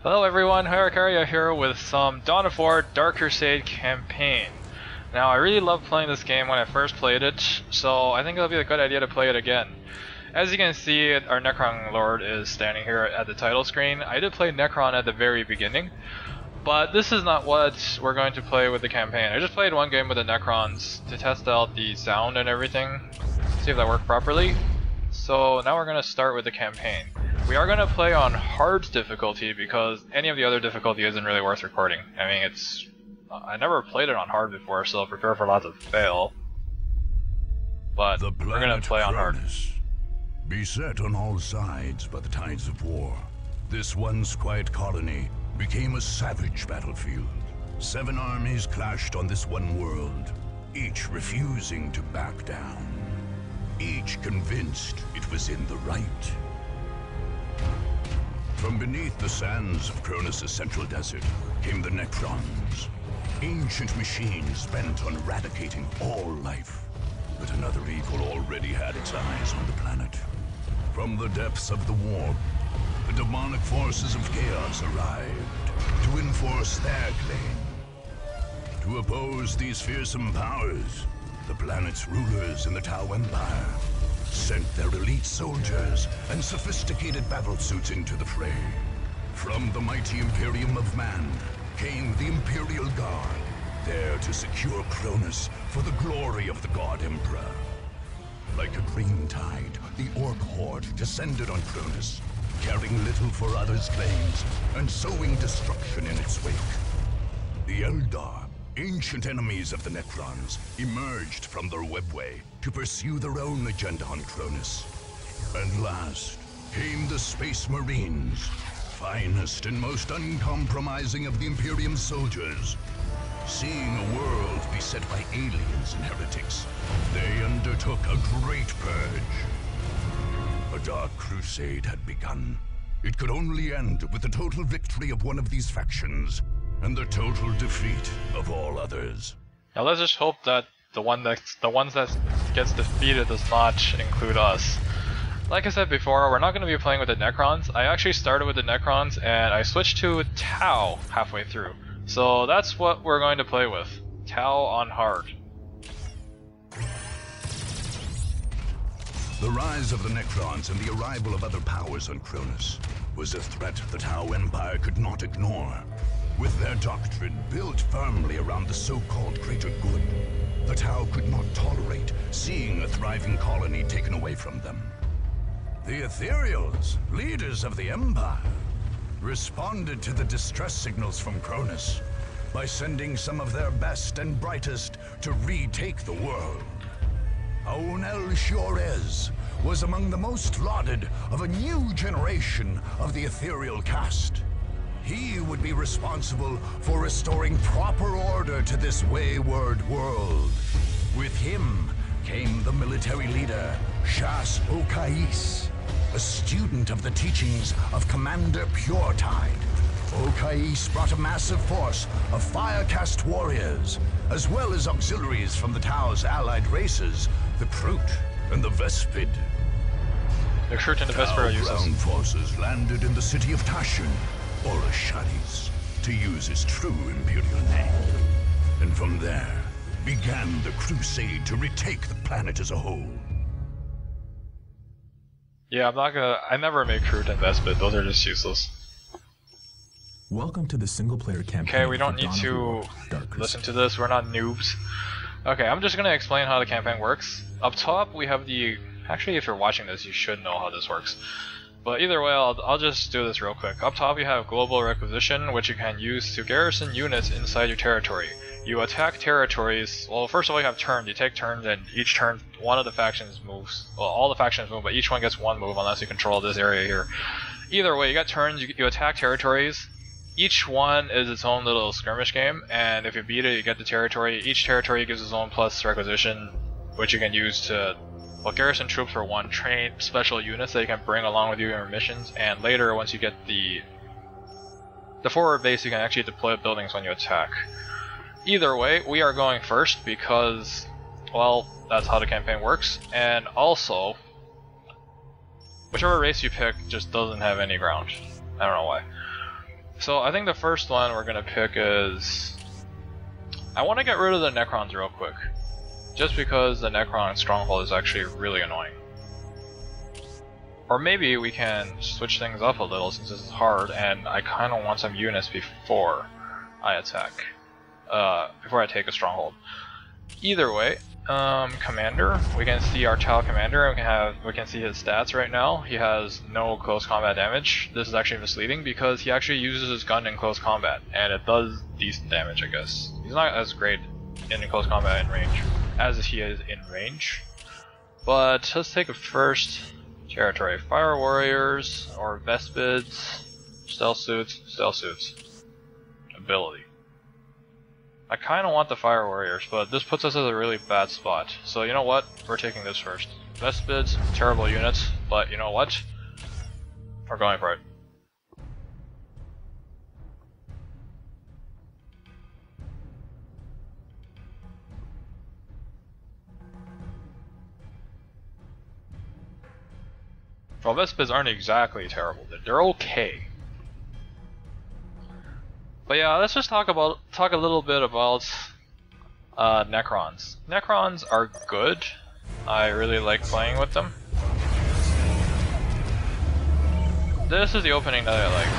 Hello everyone, HierarchARiA here with some Dawn of War Dark Crusade campaign. Now I really loved playing this game when I first played it, so I think it'll be a good idea to play it again. As you can see, our Necron Lord is standing here at the title screen. I did play Necron at the very beginning, but this is not what we're going to play with the campaign. I just played one game with the Necrons to test out the sound and everything, see if that worked properly. So now we're going to start with the campaign. We are going to play on hard difficulty because any of the other difficulty isn't really worth recording. I mean, I never played it on hard before, so prepare for lots of fail. But we're going to play on hard. Beset on all sides by the tides of war, this once quiet colony became a savage battlefield. 7 armies clashed on this one world, each refusing to back down. Each convinced it was in the right. From beneath the sands of Cronus' central desert came the Necrons, ancient machines bent on eradicating all life. But another evil already had its eyes on the planet. From the depths of the warp, the demonic forces of chaos arrived to enforce their claim. To oppose these fearsome powers, the planet's rulers in the Tau Empire sent their elite soldiers and sophisticated battlesuits into the fray. From the mighty Imperium of Man came the Imperial Guard, there to secure Cronus for the glory of the God Emperor. Like a green tide, the Orc Horde descended on Cronus, caring little for others' claims and sowing destruction in its wake. The Eldar, ancient enemies of the Necrons, emerged from their webway to pursue their own agenda on Cronus. And last came the Space Marines, finest and most uncompromising of the Imperium soldiers. Seeing a world beset by aliens and heretics, they undertook a great purge. A dark crusade had begun. It could only end with the total victory of one of these factions, and the total defeat of all others. Now let's just hope that the ones that gets defeated does not include us. Like I said before, we're not going to be playing with the Necrons. I actually started with the Necrons and I switched to Tau halfway through. So that's what we're going to play with. Tau on hard. The rise of the Necrons and the arrival of other powers on Cronus was a threat the Tau Empire could not ignore. With their doctrine built firmly around the so-called greater good, the Tau could not tolerate seeing a thriving colony taken away from them. The Ethereals, leaders of the Empire, responded to the distress signals from Cronus by sending some of their best and brightest to retake the world. Aunel Shiorez was among the most lauded of a new generation of the Ethereal caste. He would be responsible for restoring proper order to this wayward world. With him came the military leader, Shas Okais, a student of the teachings of Commander Puretide. Okais brought a massive force of fire-caste warriors, as well as auxiliaries from the Tau's allied races, the Kroot and the Vespid. The Kroot and the Vespid are useless. Ground forces landed in the city of Tashin, or Asharis, to use his true imperial name. And from there, began the crusade to retake the planet as a whole. Yeah, I never made Kroot and Vespid, those are just useless. Welcome to the single-player campaign. Okay, we don't need to listen to this, we're not noobs. Okay, I'm just gonna explain how the campaign works. Up top, we have the... Actually, if you're watching this, you should know how this works. But either way, I'll just do this real quick. Up top you have Global Requisition, which you can use to garrison units inside your territory. You attack territories, well first of all you have turns, you take turns and each turn one of the factions moves. Well, all the factions move, but each one gets one move unless you control this area here. Either way, you got turns, you attack territories. Each one is its own little skirmish game, and if you beat it, you get the territory. Each territory gives its own plus requisition, which you can use to garrison troops for one, train special units that you can bring along with you in your missions, and later once you get the forward base you can actually deploy buildings when you attack. Either way, we are going first because, well, that's how the campaign works, and also whichever race you pick just doesn't have any ground. I don't know why. So I think the first one we're gonna pick is... I want to get rid of the Necrons real quick. Just because the Necron stronghold is actually really annoying. Or maybe we can switch things up a little since this is hard and I kind of want some units before I attack. Before I take a stronghold. Either way, commander, we can see our Tau commander, and we can see his stats right now. He has no close combat damage. This is actually misleading because he actually uses his gun in close combat, and it does decent damage, I guess. He's not as great in close combat in range as he is in range. But let's take a first territory. Fire warriors or Vespids, stealth suits, ability. I kind of want the Fire Warriors, but this puts us at a really bad spot. So you know what? We're taking this first. Vespids, terrible units, but you know what? We're going for it. Well, Vespids aren't exactly terrible. They're okay. But yeah, let's just talk a little bit about Necrons. Necrons are good. I really like playing with them. This is the opening that I like.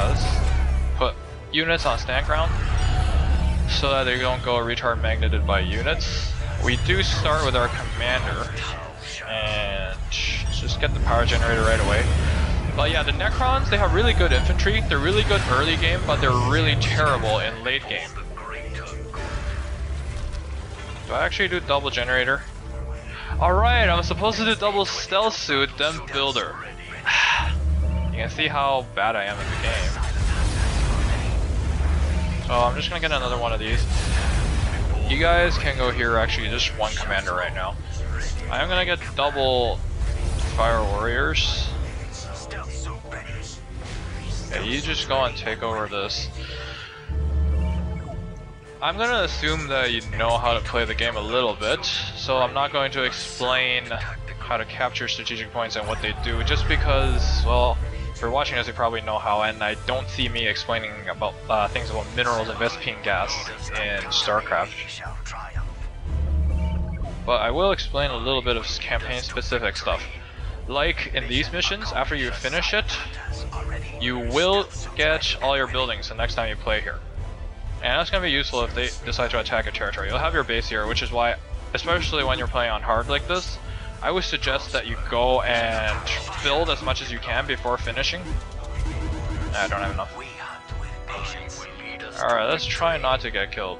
Let's put units on stand ground so that they don't go retard magneted by units. We do start with our commander and just get the power generator right away. But yeah, the Necrons, they have really good infantry, they're really good early game, but they're really terrible in late game. Do I actually do double generator? Alright, I'm supposed to do double stealth suit, then builder. You can see how bad I am in the game. So I'm just gonna get another one of these. You guys can go here, actually just one commander right now. I am gonna get double fire warriors. Yeah, you just go and take over this. I'm gonna assume that you know how to play the game a little bit, so I'm not going to explain how to capture strategic points and what they do, just because, well, if you're watching this you probably know how, and I don't see me explaining about things about minerals and Vespine gas in StarCraft. But I will explain a little bit of campaign specific stuff. Like in these missions, after you finish it, you will get all your buildings the next time you play here. And that's going to be useful if they decide to attack a territory. You'll have your base here, which is why, especially when you're playing on hard like this, I would suggest that you go and build as much as you can before finishing. I don't have enough. Alright, let's try not to get killed.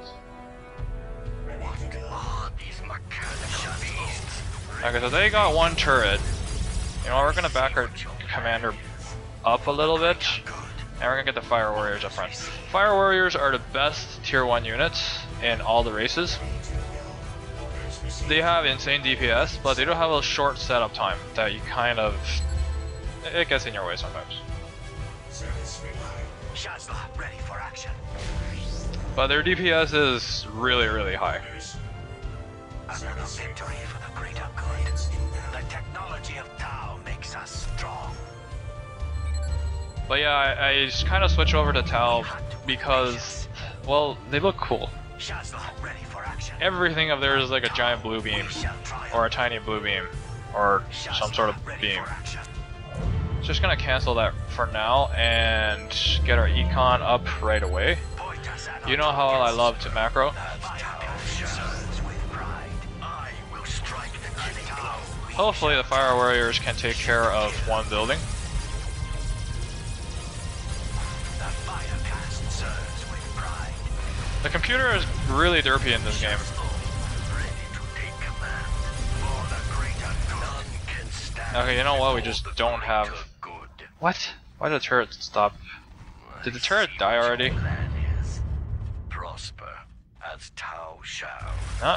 Okay, so they got one turret. You know, we're gonna back our commander up a little bit, and we're gonna get the Fire Warriors up front. Fire Warriors are the best tier 1 units in all the races. They have insane DPS, but they don't have a short setup time that you kind of... it gets in your way sometimes. Ready for action. But their DPS is really, really high. Another victory for the greater good. The technology of Tau makes us strong. But yeah, I just kind of switch over to Tau because, well, they look cool. Everything of theirs is like a giant blue beam, or a tiny blue beam, or some sort of beam. Just gonna cancel that for now and get our econ up right away. You know how I love to macro. Hopefully the Fire Warriors can take care of one building. The computer is really derpy in this game. Okay, you know what? We just don't have... What? Why did the turret stop? Did the turret die already? No,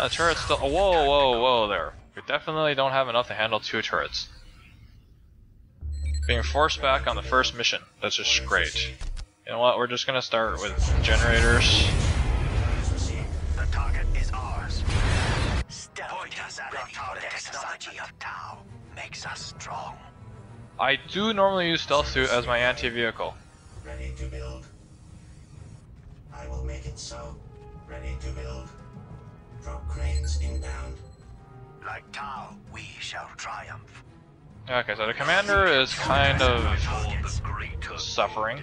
the turret's still... Whoa, whoa, whoa there. We definitely don't have enough to handle 2 turrets. Being forced back on the first mission. That's just great. You know what? We're just gonna start with generators. The target is ours. Makes us strong. I do normally use Stealth Suit as my anti-vehicle. to build. I will make it so. Ready to build. Drop cranes inbound. Like Tau, we shall triumph. Okay, so the commander is kind of suffering.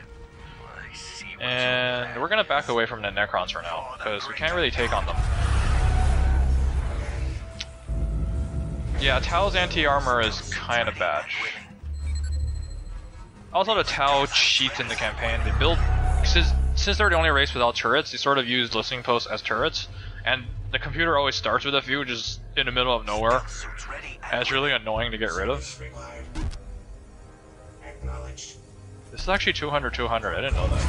And we're gonna back away from the Necrons for now, because we can't really take on them. Yeah, Tau's anti-armor is kind of bad. Also, the Tau cheats in the campaign. They build, since they're the only race without turrets, they sort of use listening posts as turrets, and the computer always starts with a few just in the middle of nowhere, and it's really annoying to get rid of. This is actually 200-200, I didn't know that.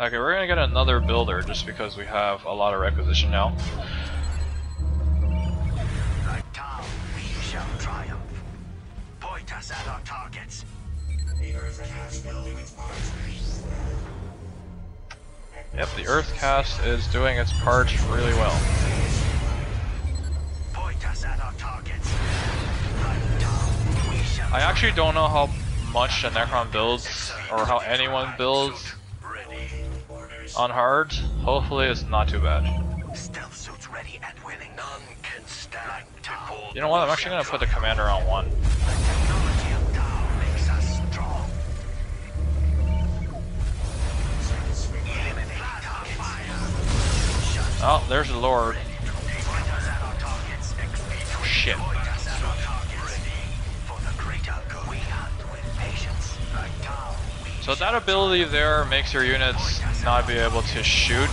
Okay, we're gonna get another builder just because we have a lot of requisition now. Like Tau, we shall triumph. Point us at our targets. The Earth cast building its parts. Yep, the Earth cast is doing its part really well. Point us at our targets. Like Tau, we shall I actually don't know how much the Necron builds, or how anyone builds on hard. Hopefully it's not too bad. Stealth suits ready and willing. None can stand before. You know what, I'm actually gonna put the commander on 1. The technology of Tau makes us strong. Eliminate targets. Oh, there's the Lord. Point us at our targets. Shit. Point us at our targets. Ready for the greater good. We hunt with patience. Like Tau, we So that ability there makes your units not be able to shoot,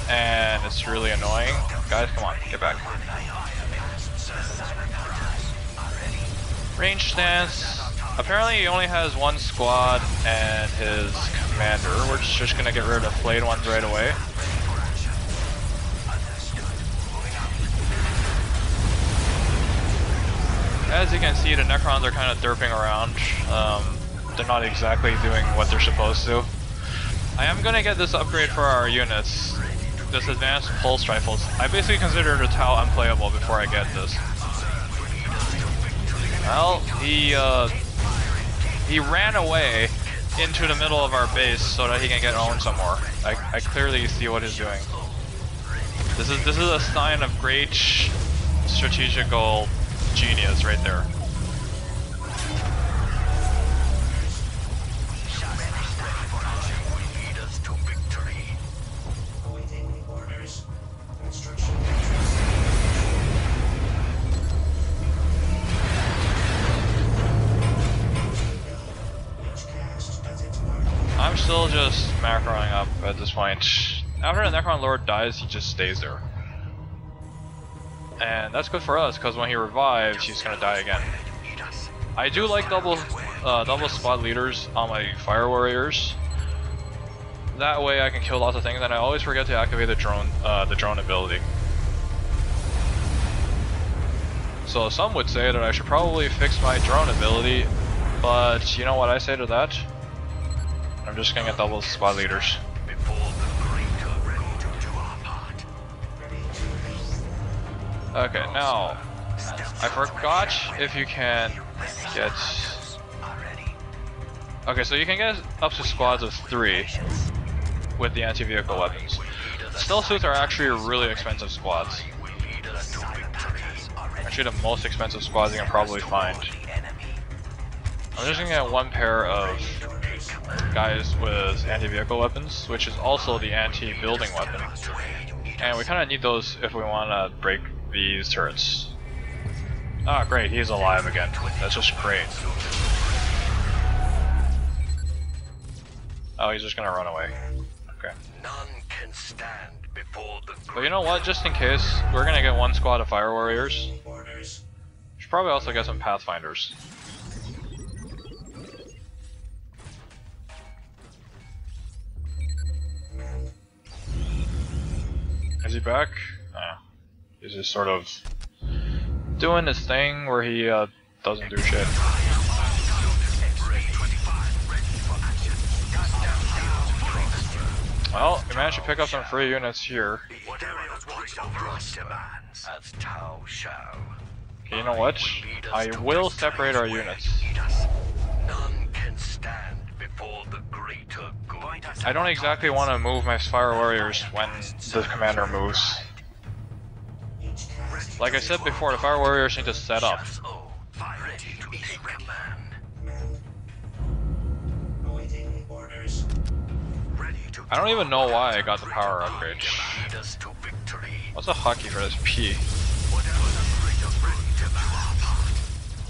and it's really annoying. Guys, come on, get back. Range stance. Apparently he only has 1 squad and his commander. We're just gonna get rid of the flayed ones right away. As you can see, the Necrons are kind of derping around. They're not exactly doing what they're supposed to. I am gonna get this upgrade for our units. This advanced pulse rifles. I basically considered the Tau unplayable before I get this. Well, he ran away into the middle of our base so that he can get owned some more. I clearly see what he's doing. This is a sign of great strategical genius right there. I'm still just macroing up at this point. After the Necron Lord dies, he just stays there. And that's good for us, because when he revives, he's gonna die again. I do like double squad leaders on my Fire Warriors. That way I can kill lots of things, and I always forget to activate the drone ability. So some would say that I should probably fix my drone ability, but you know what I say to that? I'm just gonna get double squad leaders. Okay, now I forgot if you can get. Okay, so you can get up to squads of 3 with the anti-vehicle weapons. Stealth suits are actually really expensive squads. Actually, the most expensive squads you can probably find. I'm just gonna get 1 pair of guys with anti-vehicle weapons, which is also the anti-building weapon. And we kind of need those if we want to break these turrets. Ah, great, he's alive again. That's just great. Oh, he's just gonna run away. Okay. None can stand before the. But you know what? Just in case, we're gonna get 1 squad of Fire Warriors. Should probably also get some Pathfinders. Is he back? Nah. He's just sort of doing this thing where he doesn't do shit. Well, we managed to pick up some free units here. Okay, you know what? I will separate our units. None can stand before the greater good. I don't exactly want to move my Fire Warriors when the commander moves. Like I said before, the Fire Warriors need to set up. Ready to take command. Awaiting orders. I don't even know why I got the power upgrade. Lead us to victory. What's a hotkey for this P? Whatever the greater ready to do our part.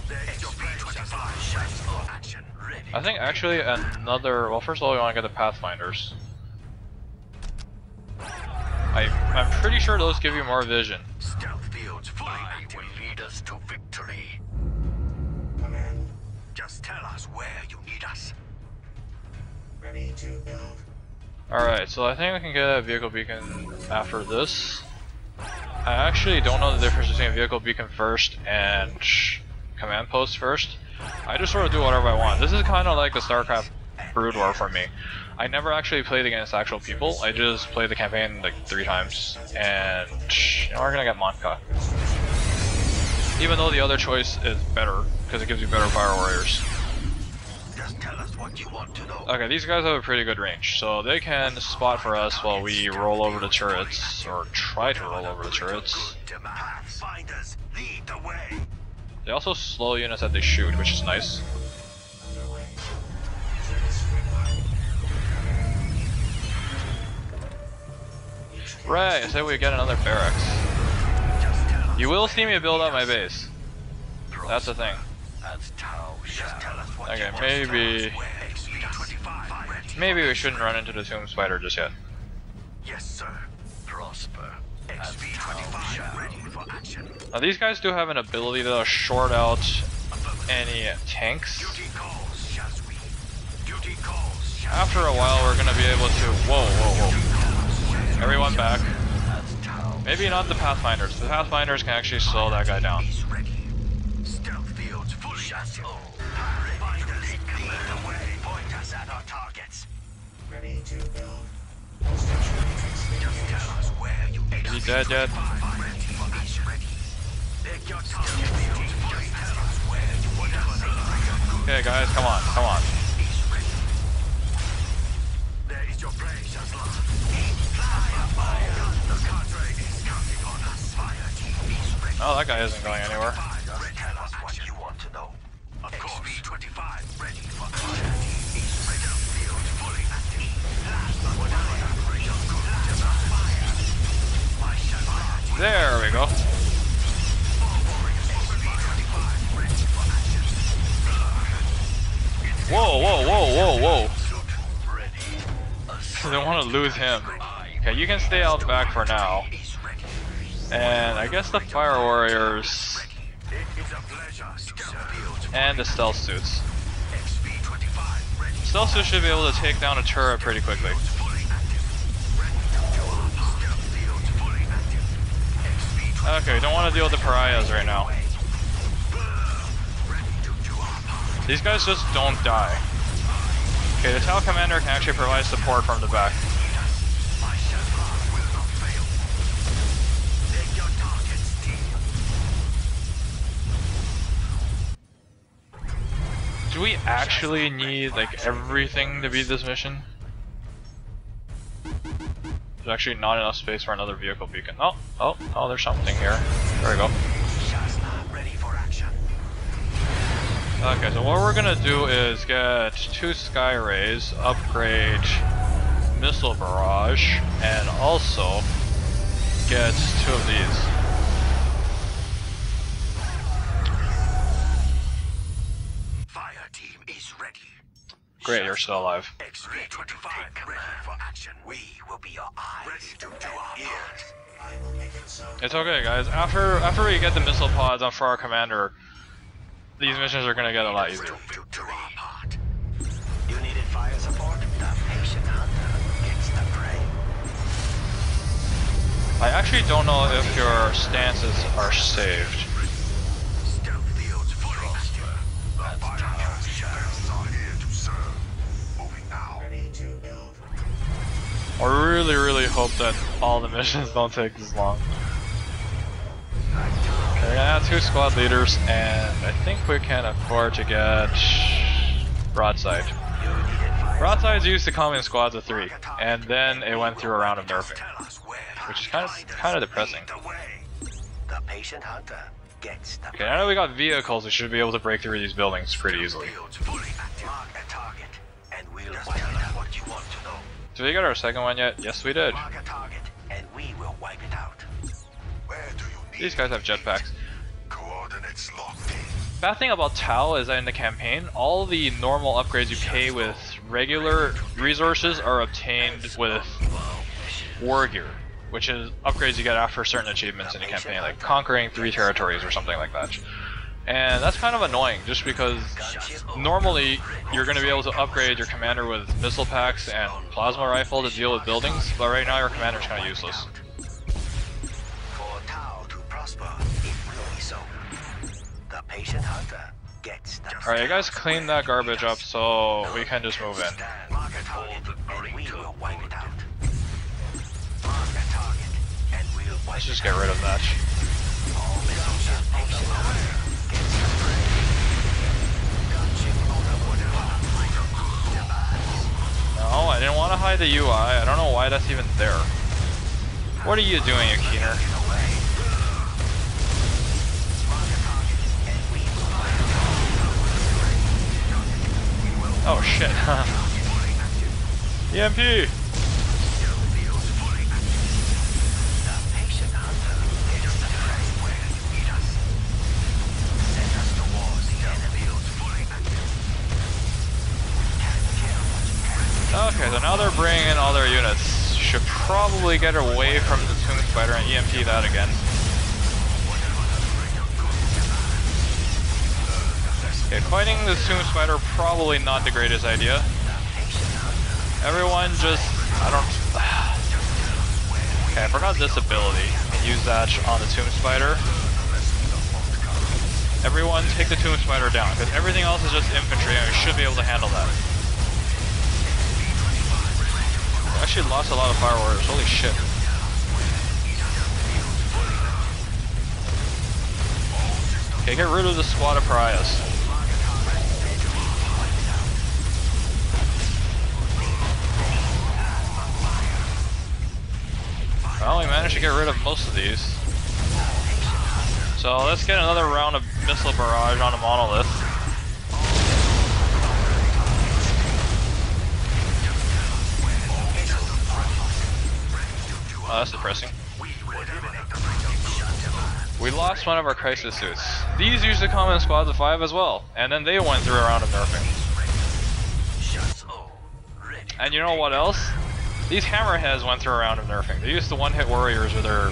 There is your XP25 for action. Ready. I think actually another. Well, first of all, we want to get the Pathfinders. I'm pretty sure those give you more vision. Stealth fields fully will lead us to victory. Command. Just tell us where you need us. Ready to build. Alright, so I think we can get a vehicle beacon after this. I actually don't know the difference between a vehicle beacon first and command post first. I just sort of do whatever I want. This is kind of like the StarCraft Brood War for me. I never actually played against actual people. I just played the campaign like 3 times, and you know, we're gonna get Monka. Even though the other choice is better, because it gives you better Fire Warriors. Just tell us what you want to know. Okay, these guys have a pretty good range, so they can spot for us while we roll over the turrets, or try to roll over the turrets. Pathfinders, lead the way. They also slow units that they shoot, which is nice. Underway. Service required. Right, I said we get another barracks. Just tell us. You will see me build up my base. That's the thing. That's Tau. Just tell us what Okay, you want. maybe XP25 ready. maybe we shouldn't run into the Tomb Spider just yet. Yes, sir. Prosper. XP25 ready for action. Now these guys do have an ability to short out any tanks. Duty calls, Shazwi. Duty calls, Shazwi. After a while, we're gonna be able to. Whoa, whoa, whoa! Everyone back. That's Tau. Maybe not the Pathfinders. The Pathfinders can actually slow that guy down. He's ready. Stealth fields fully active. Finders, lead the way. Point us at our targets. Ready to build. Structure matrix Just tell us where you need Is he us. dead yet? Ready for action. Pick your target fields. Just tell us where you want us. Okay, guys, come on, come on. He's ready. There is your play, Shazla. Fire. The cadre is counting on us. Fire team is ready. Oh, that guy isn't going anywhere. Tell us what you want to know. Of course. XP25 ready for action. He's ready. Field fully active. There we go. Whoa, whoa, whoa, whoa, whoa. I don't want to lose him. Okay, you can stay out back for now. And I guess the Fire Warriors and the Stealth Suits. Stealth Suits should be able to take down a turret pretty quickly. Okay, don't want to deal with the pariahs right now. These guys just don't die. Okay, the Tau Commander can actually provide support from the back. Do we actually need like everything to beat this mission? There's actually not enough space for another vehicle beacon. Oh, there's something here. There we go. Ready for action. Okay, so what we're gonna do is get 2 Sky Rays, upgrade Missile Barrage, and also get 2 of these. Fire team is ready. Great, you're still alive. XP25 ready for action. We will be your eyes. Ready to do our ears. I will make it so. It's okay, guys. After we get the missile pods on for our commander, these missions are gonna get a lot easier. To do our part. You needed fire support? The patient hunter gets the prey. I actually don't know if your stances are saved. Stealth fields fully active. The fire shadows are here to serve. Moving now. Ready to build. I really hope that all the missions don't take this long. Okay, gonna add 2 squad leaders, and I think we can afford to get broadside. Broadsides used to come in squads of 3, and then it went through a round of nerfing, which is kind of depressing. Okay, now that we got vehicles, we should be able to break through these buildings pretty easily. Did we get our second one yet? Yes, we did. These guys have jetpacks. Bad thing about Tau is that in the campaign, all the normal upgrades you pay with regular resources are obtained with war gear, which is upgrades you get after certain achievements in the campaign, like conquering 3 territories or something like that. And that's kind of annoying, just because normally you're going to be able to upgrade your commander with missile packs and plasma rifle to deal with buildings, but right now your commander's kind of useless. Alright, you guys clean that garbage up so we can just move in. Let's just get rid of that. No, I didn't want to hide the UI. I don't know why that's even there. What are you doing, you keener? Oh shit. EMP! Okay, so now they're bringing in all their units. Should probably get away from the Tomb Spider and EMP that again. Okay, fighting the Tomb Spider probably not the greatest idea. Everyone just... Okay, I forgot this ability. Use that on the Tomb Spider. Everyone take the Tomb Spider down, because everything else is just infantry and we should be able to handle that. We actually lost a lot of fire warriors, holy shit. Okay, get rid of the squad of pariahs. Well, we managed to get rid of most of these. So let's get another round of missile barrage on a monolith. Oh, that's depressing. We lost one of our crisis suits. These used to come in squads of 5 as well, and then they went through a round of nerfing. And you know what else? These hammerheads went through a round of nerfing. They used to one-hit warriors with their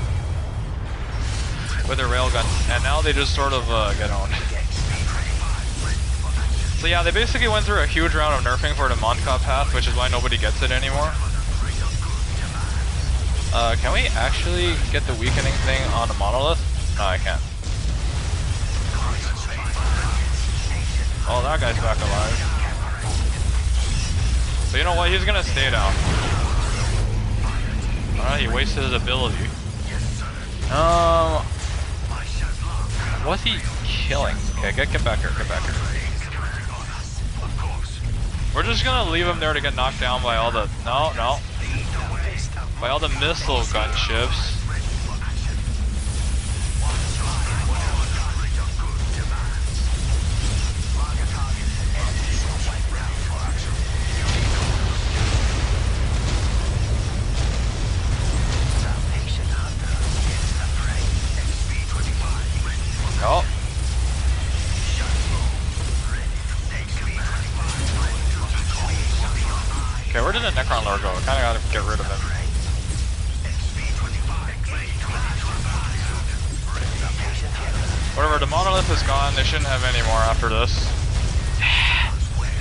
railguns, and now they just sort of get owned. So yeah, they basically went through a huge round of nerfing for the Monka path, which is why nobody gets it anymore. Can we actually get the weakening thing on the monolith? No, I can't. Oh, that guy's back alive. But you know what? He's gonna stay down. He wasted his ability. What's he killing? Okay, get back here, get back here. We're just gonna leave him there to get knocked down by all the... No. By all the missile gunships. Oh. Okay, where did the Necron Lord go? I kinda gotta get rid of him. Whatever, the monolith is gone, they shouldn't have any more after this.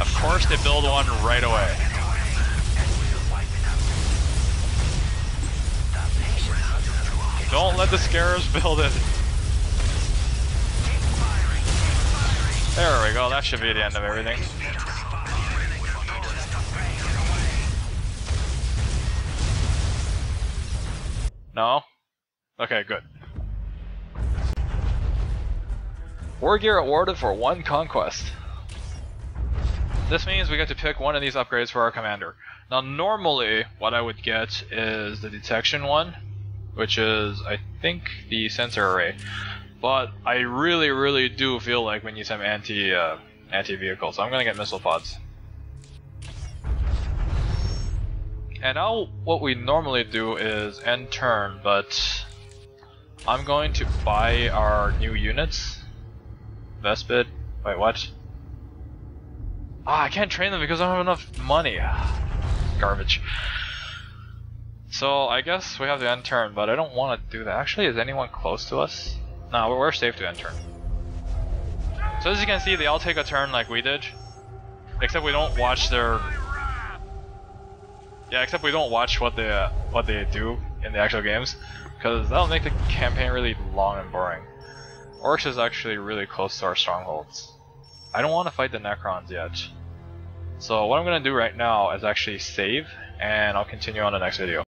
Of course they build one right away. Don't let the scarabs build it. There we go, that should be the end of everything. No? Okay, good. War gear awarded for 1 conquest. This means we get to pick one of these upgrades for our commander. Now normally what I would get is the detection one, which is I think the sensor array. But I really do feel like we need some anti-vehicle, so I'm gonna get missile pods. And now what we normally do is end turn, but I'm going to buy our new units. Vespid. Wait, what? Ah, I can't train them because I don't have enough money. Garbage. So I guess we have to end turn, but I don't want to do that. Actually, is anyone close to us? No, we're safe to end turn. So as you can see, they all take a turn like we did. Except we don't watch their... Yeah, except we don't watch what they do in the actual games. Because that'll make the campaign really long and boring. Orcs is actually really close to our strongholds. I don't want to fight the Necrons yet. So what I'm going to do right now is actually save, and I'll continue on the next video.